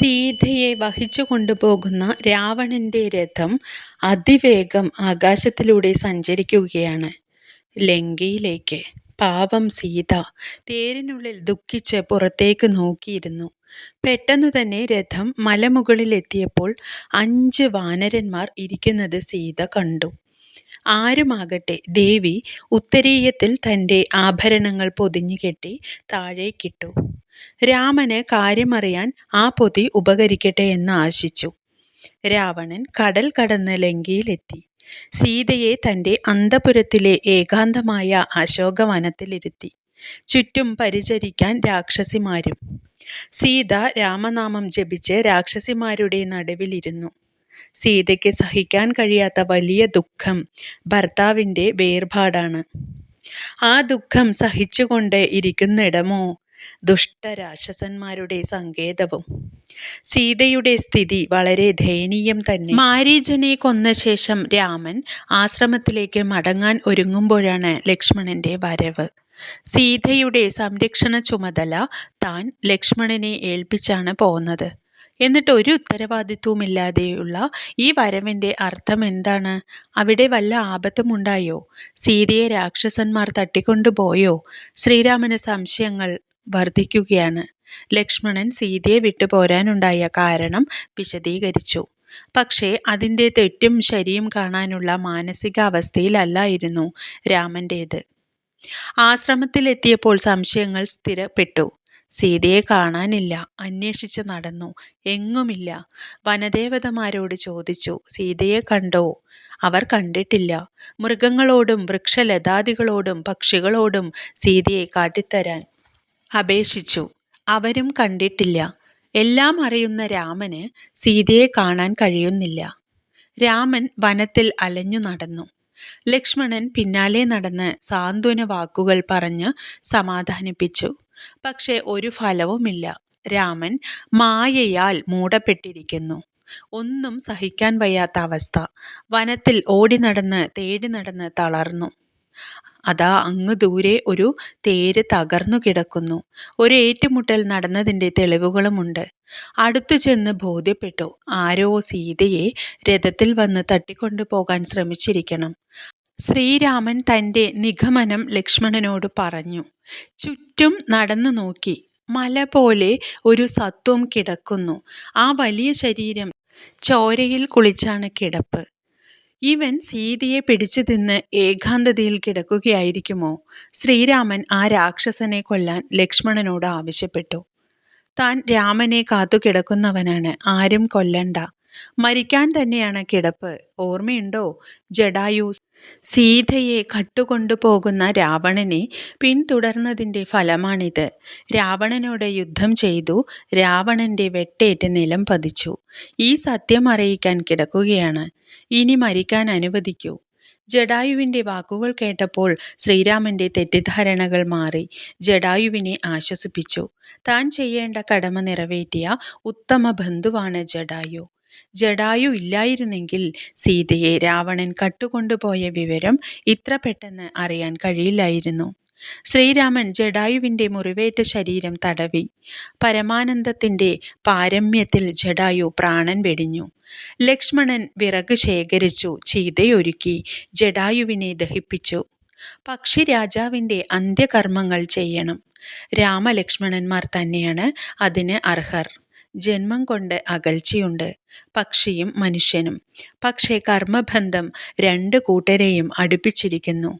സീതയെ വഹിച്ചു കൊണ്ടുപോകുന്ന രാവണന്റെ രഥം അതിവേഗം ആകാശത്തിലൂടെ സഞ്ചരിക്കുകയാണ് ലങ്കയിലേക്ക്. പാവം സീത തേരിനുള്ളിൽ ദുഃഖിച്ച് പുറത്തേക്ക് നോക്കിയിരുന്നു. പെട്ടെന്നു തന്നെ രഥം മലമുകളിലെത്തിയപ്പോൾ 5 വാനരന്മാർ ഇരിക്കുന്നത് സീത കണ്ടു. ആരുമാകട്ടെ ദേവി ഉത്തരീയത്തിൽ തൻ്റെ ആഭരണങ്ങൾ പൊതിഞ്ഞുകെട്ടി താഴേക്കിട്ടു. രാമന് കാര്യമറിയാൻ ആ പൊതി ഉപകരിക്കട്ടെ എന്ന് ആശിച്ചു. രാവണൻ കടൽ കടന്ന് ലങ്കയിലെത്തി. സീതയെ തൻ്റെ അന്തഃപുരത്തിലെ ഏകാന്തമായ അശോകവനത്തിലിരുത്തി. ചുറ്റും പരിചരിക്കാൻ രാക്ഷസിമാരും. സീത രാമനാമം ജപിച്ച് രാക്ഷസിമാരുടെ നടുവിലിരുന്നു. സീതയ്ക്ക് സഹിക്കാൻ കഴിയാത്ത വലിയ ദുഃഖം ഭർത്താവിൻ്റെ വേർപാടാണ്. ആ ദുഃഖം സഹിച്ചുകൊണ്ട് ഇരിക്കുന്നിടമോ ദുഷ്ടരാക്ഷസന്മാരുടെ സങ്കേതവും. സീതയുടെ സ്ഥിതി വളരെ ദയനീയം തന്നെ. മാരീചനെ കൊന്ന ശേഷം രാമൻ ആശ്രമത്തിലേക്ക് മടങ്ങാൻ ഒരുങ്ങുമ്പോഴാണ് ലക്ഷ്മണന്റെ വരവ്. സീതയുടെ സംരക്ഷണ ചുമതല താൻ ലക്ഷ്മണനെ ഏൽപ്പിച്ചാണ് പോകുന്നത്. എന്നിട്ട് ഒരു ഉത്തരവാദിത്വമില്ലാതെയുള്ള ഈ വരവിൻ്റെ അർത്ഥം എന്താണ്? അവിടെ വല്ല ആപത്തുമുണ്ടായോ? സീതയെ രാക്ഷസന്മാർ തട്ടിക്കൊണ്ടുപോയോ? ശ്രീരാമന് സംശയങ്ങൾ വർദ്ധിക്കുകയാണ്. ലക്ഷ്മണൻ സീതയെ വിട്ടുപോരാനുണ്ടായ കാരണം വിശദീകരിച്ചു. പക്ഷേ അതിൻ്റെ തെറ്റും ശരിയും കാണാനുള്ള മാനസികാവസ്ഥയിലല്ലായിരുന്നു രാമൻ്റേത്. ആശ്രമത്തിലെത്തിയപ്പോൾ സംശയങ്ങൾ സ്ഥിരപ്പെട്ടു. സീതയെ കാണാനില്ല. അന്വേഷിച്ച് നടന്നു. എങ്ങുമില്ല. വനദേവതമാരോട് ചോദിച്ചു, സീതയെ കണ്ടോ? അവർ കണ്ടിട്ടില്ല. മൃഗങ്ങളോടും വൃക്ഷലതാദികളോടും പക്ഷികളോടും സീതയെ കാട്ടിത്തരാൻ അപേക്ഷിച്ചു. അവരും കണ്ടിട്ടില്ല. എല്ലാം അറിയുന്ന രാമന് സീതയെ കാണാൻ കഴിയുന്നില്ല. രാമൻ വനത്തിൽ അലഞ്ഞു നടന്നു. ലക്ഷ്മണൻ പിന്നാലെ നടന്ന് സാന്ത്വന വാക്കുകൾ പറഞ്ഞ് സമാധാനിപ്പിച്ചു. പക്ഷെ ഒരു ഫലവുമില്ല. രാമൻ മായയാൽ മൂടപ്പെട്ടിരിക്കുന്നു. ഒന്നും സഹിക്കാൻ വയ്യാത്ത അവസ്ഥ. വനത്തിൽ ഓടി നടന്ന് തേടി നടന്ന് തളർന്നു. അതാ അങ്ങ് ദൂരെ ഒരു തേര് തകർന്നു കിടക്കുന്നു. ഒരു ഏറ്റുമുട്ടൽ നടന്നതിൻ്റെ തെളിവുകളുമുണ്ട്. അടുത്തു ചെന്ന് ബോധ്യപ്പെട്ടു, ആരോ സീതയെ രഥത്തിൽ വന്ന് തട്ടിക്കൊണ്ടു പോകാൻ ശ്രമിച്ചിരിക്കണം. ശ്രീരാമൻ തൻ്റെ നിഗമനം ലക്ഷ്മണനോട് പറഞ്ഞു. ചുറ്റും നടന്നു നോക്കി. മല പോലെ ഒരു സത്വം കിടക്കുന്നു. ആ വലിയ ശരീരം ചോരയിൽ കുളിച്ചാണ് കിടപ്പ്. ഇവൻ സീതയെ പിടിച്ചു തിന്ന് ഏകാന്തതയിൽ കിടക്കുകയായിരിക്കുമോ? ശ്രീരാമൻ ആ രാക്ഷസനെ കൊല്ലാൻ ലക്ഷ്മണനോട് ആവശ്യപ്പെട്ടു. താൻ രാമനെ കാത്തു കിടക്കുന്നവനാണ്. ആരും കൊല്ലണ്ട. മരിക്കാൻ തന്നെയാണ് കിടപ്പ്. ഓർമ്മയുണ്ടോ? ജടായു സീതയെ കട്ടുകൊണ്ടുപോകുന്ന രാവണനെ പിന്തുടർന്നതിൻ്റെ ഫലമാണിത്. രാവണനോട് യുദ്ധം ചെയ്തു. രാവണന്റെ വെട്ടേറ്റ് നിലം പതിച്ചു. ഈ സത്യം അറിയിക്കാൻ കിടക്കുകയാണ്. ഇനി മരിക്കാൻ അനുവദിക്കൂ. ജടായുവിൻ്റെ വാക്കുകൾ കേട്ടപ്പോൾ ശ്രീരാമൻ്റെ തെറ്റിദ്ധാരണകൾ മാറി. ജടായുവിനെ ആശ്വസിപ്പിച്ചു. താൻ ചെയ്യേണ്ട കടമ നിറവേറ്റിയ ഉത്തമ ബന്ധുവാണ് ജടായു. ജടായു ഇല്ലായിരുന്നെങ്കിൽ സീതയെ രാവണൻ കട്ടുകൊണ്ടുപോയ വിവരം ഇത്ര പെട്ടെന്ന് അറിയാൻ കഴിയില്ലായിരുന്നു. ശ്രീരാമൻ ജടായുവിൻ്റെ മുറിവേറ്റ ശരീരം തടവി. പരമാനന്ദത്തിൻ്റെ പാരമ്യത്തിൽ ജടായു പ്രാണൻ വെടിഞ്ഞു. ലക്ഷ്മണൻ വിറക് ശേഖരിച്ചു. ചീതയൊരുക്കി. ജടായുവിനെ ദഹിപ്പിച്ചു. പക്ഷിരാജാവിൻ്റെ അന്ത്യകർമ്മങ്ങൾ ചെയ്യണം. രാമലക്ഷ്മണന്മാർ തന്നെയാണ് അതിന് അർഹർ. ജന്മം കൊണ്ട് അകൽച്ചയുണ്ട് പക്ഷിയും മനുഷ്യനും. പക്ഷേ കർമ്മബന്ധം 2 കൂട്ടരെയും അടുപ്പിച്ചിരിക്കുന്നു.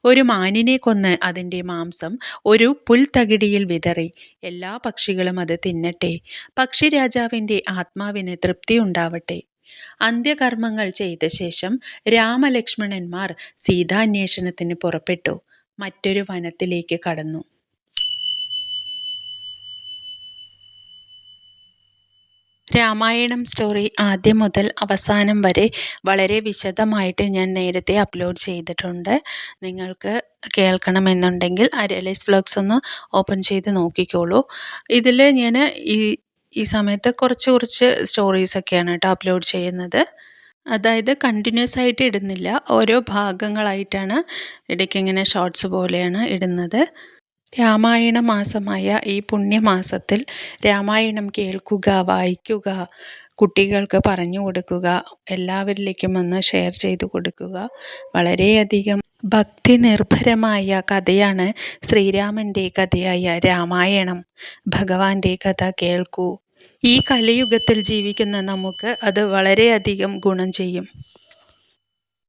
ഒരു മാനിനെ കൊന്ന് അതിൻ്റെ മാംസം ഒരു പുൽത്തകിടിയിൽ വിതറി. എല്ലാ പക്ഷികളും അത് തിന്നട്ടെ. പക്ഷിരാജാവിൻ്റെ ആത്മാവിന് തൃപ്തിയുണ്ടാവട്ടെ. അന്ത്യകർമ്മങ്ങൾ ചെയ്ത ശേഷം രാമലക്ഷ്മണന്മാർ സീതാന്വേഷണത്തിന് പുറപ്പെട്ടു. മറ്റൊരു വനത്തിലേക്ക് കടന്നു. രാമായണം സ്റ്റോറി ആദ്യം മുതൽ അവസാനം വരെ വളരെ വിശദമായിട്ട് ഞാൻ നേരത്തെ അപ്ലോഡ് ചെയ്തിട്ടുണ്ട്. നിങ്ങൾക്ക് കേൾക്കണമെന്നുണ്ടെങ്കിൽ അരലൈസ് വ്ലോഗ്സ് ഒന്ന് ഓപ്പൺ ചെയ്ത് നോക്കിക്കോളൂ. ഇതിൽ ഞാൻ ഈ സമയത്ത് കുറച്ച് സ്റ്റോറീസൊക്കെയാണ് കേട്ടോ അപ്ലോഡ് ചെയ്യുന്നത്. അതായത് കണ്ടിന്യൂസ് ആയിട്ട് ഇടുന്നില്ല. ഓരോ ഭാഗങ്ങളായിട്ടാണ് ഇടയ്ക്കിങ്ങനെ ഷോർട്സ് പോലെയാണ് ഇടുന്നത്. രാമായണ മാസമായ ഈ പുണ്യമാസത്തിൽ രാമായണം കേൾക്കുക, വായിക്കുക, കുട്ടികൾക്ക് പറഞ്ഞു കൊടുക്കുക, എല്ലാവരിലേക്കും ഒന്ന് ഷെയർ ചെയ്ത് കൊടുക്കുക. വളരെയധികം ഭക്തി നിർഭരമായ കഥയാണ് ശ്രീരാമൻ്റെ കഥയായ രാമായണം. ഭഗവാന്റെ കഥ കേൾക്കൂ. ഈ കലിയുഗത്തിൽ ജീവിക്കുന്ന നമുക്ക് അത് വളരെയധികം ഗുണം ചെയ്യും.